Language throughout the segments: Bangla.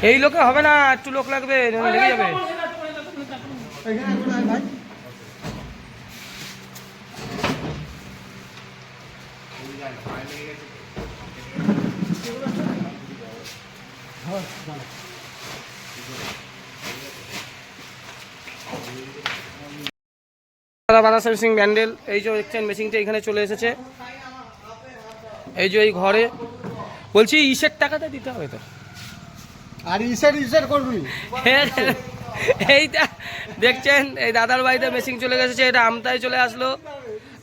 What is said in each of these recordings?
এই লোকে হবে না, একটু লোক লাগবে, লেগে যাবে। বাতাসা মেশিন ব্যান্ডেল, এই যে দেখছেন মেশিনটা এখানে চলে এসেছে, এই যে এই ঘরে। বলছি ইসের টাকাটা দিতে হবে তো, আর ইসের করবি। এইটা দেখছেন এই দাদার বাড়িতে মেশিন চলে গেছে, এটা আমতায় চলে আসলো।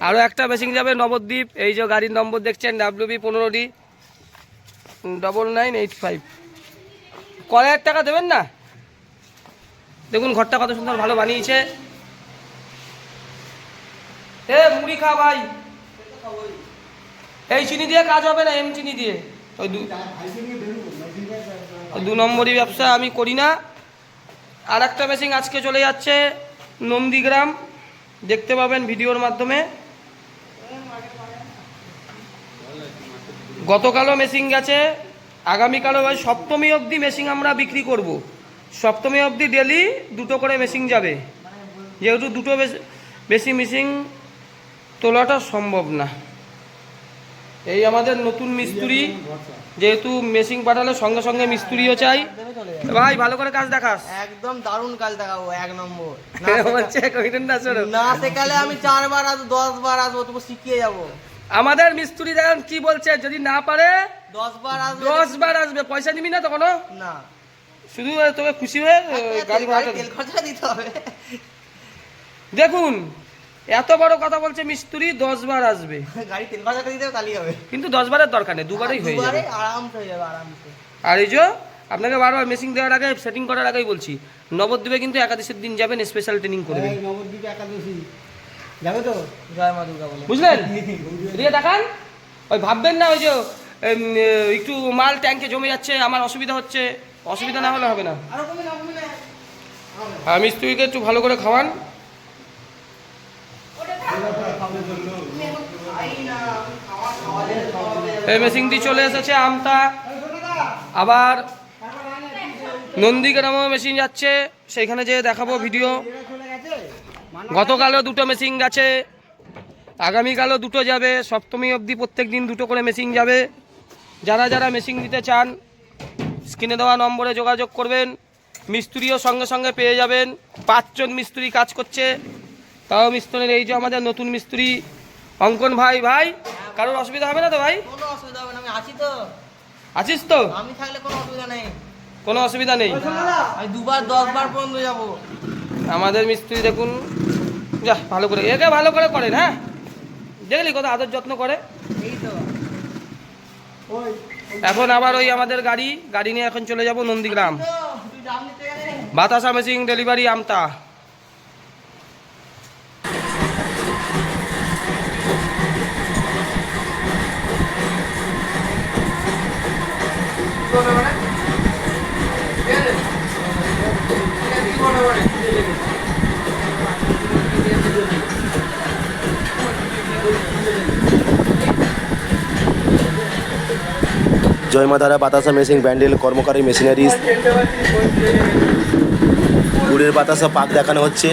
আরও একটা মেশিন যাবে নবদ্বীপ, এই যে গাড়ির নম্বর দেখছেন WB 15D 9985। কয়েক টাকা দেবেন না? দেখুন ঘরটা কত সুন্দর ভালো বানিয়েছে। এ মুড়ি খা ভাই, এই চিনি দিয়ে কাজ হবে না, চিনি দিয়ে। ওই 2 নম্বরই ব্যবসা আমি করি না। আর একটা মেশিন আজকে চলে যাচ্ছে নন্দীগ্রাম, দেখতে পাবেন ভিডিওর মাধ্যমে। গতকালও মেশিন গেছে, আগামীকালও সপ্তমী অবধি মেশিন আমরা বিক্রি করব। সপ্তমী অবধি ডেলি 2টো করে মেশিন যাবে, যেহেতু 2টো বেশি মেশিন তোলাটা সম্ভব না। এই আমাদের নতুন মিস্ত্রি, যেহেতু মেশিন পাঠালে সঙ্গে সঙ্গে মিস্ত্রিও চাই। ভাই ভালো করে কাজ দেখাস, একদম দারুণ কাজ দেখাবো, 1 নম্বর। না শেখালে আমি 4 বার আসবো, 10 বার আসবো, তবু শিখিয়ে যাবো। আমাদের মিস্ত্রি দেখেন কি বলছে, যদি না পারে 10 বার আসবে, 10 বার আসবে, পয়সা নিবি না তো কোনো? না, শুধু তোকে খুশি হয়ে গাড়ি ভাড়া তেল খরচা দিতে হবে। দেখুন এত বড় কথা বলছে মিস্ত্রি 10 বার আসবে, গাড়ি তেল খরচা দিতে হবে, তাহলেই হবে। কিন্তু 10 বারের দরকার নেই, 2 বারেই হয়ে যাবে, আরামসে হয়ে যাবে, আরামসে। আর এই যে আপনাকে বারবার মেশিন দেওয়ার আগে, সেটিং করার আগেই বলছি, নবদ্বীপে কিন্তু একাদশীর দিন যাবেন, স্পেশাল ট্রেনিং করবেন। নবদ্বীপে একাদশী যাবে তো, জয় মা দুর্গা বলে, বুঝলেন? দিয়ে দেখান, ওই ভাববেন না ওই যে একটু মাল ট্যাঙ্কে জমে যাচ্ছে, আমার অসুবিধা হচ্ছে, অসুবিধা না হলে হবে না। আর মিস্ত্রিকে একটু ভালো করে খাওয়ান। এই মেশিনটি চলে এসেছে আমতা, আবার নন্দীগ্রামও মেশিন যাচ্ছে, সেইখানে যেয়ে দেখাবো ভিডিও। গতকালও 2টো মেশিন গেছে, আগামীকালও 2টো যাবে, সপ্তমী অবধি প্রত্যেক দিন 2টো করে মেশিন যাবে। যারা যারা মেশিন দিতে চান স্ক্রিনে দেওয়া নম্বরে যোগাযোগ করবেন, মিস্ত্রিও সঙ্গে সঙ্গে পেয়ে যাবেন। 5 জন মিস্ত্রি কাজ করছে, তাও মিস্ত্রির এই যে আমাদের নতুন মিস্ত্রি অঙ্কন ভাই। ভাই কারোর অসুবিধা হবে না তো? ভাই কোনো অসুবিধা হবে না, আমি আছি তো। আছিস তো? আমি থাকলে কোনো অসুবিধা নেই, কোনো অসুবিধা নেই। আমি 2 বার 10 বার পর্যন্ত যাবো। আমাদের মিস্ত্রি দেখুন, যা ভালো করে, একে ভালো করে করেন। হ্যাঁ দেখলি কত আদর যত্ন করে। এই তো এখন আবার ওই আমাদের গাড়ি নিয়ে এখন চলে যাব নন্দীগ্রাম, তুই দাম নিতে গেলে বাতাসা মেশিন ডেলিভারি আমতা। জয় মা তারা বাতাসা মেশিন ব্যান্ডেল কর্মকারী মেশিনারিজ, গুড়ের বাতাসা পাক দেখানো হচ্ছে।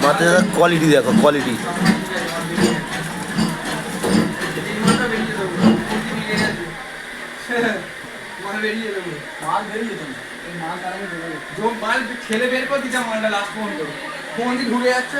মাথায় কোয়ালিটি দেখো, কোয়ালিটি। মাল ঠেলে বের করে দিতাম, মালটা লাস্ট পর্যন্ত ফোন ঢুকে যাচ্ছে।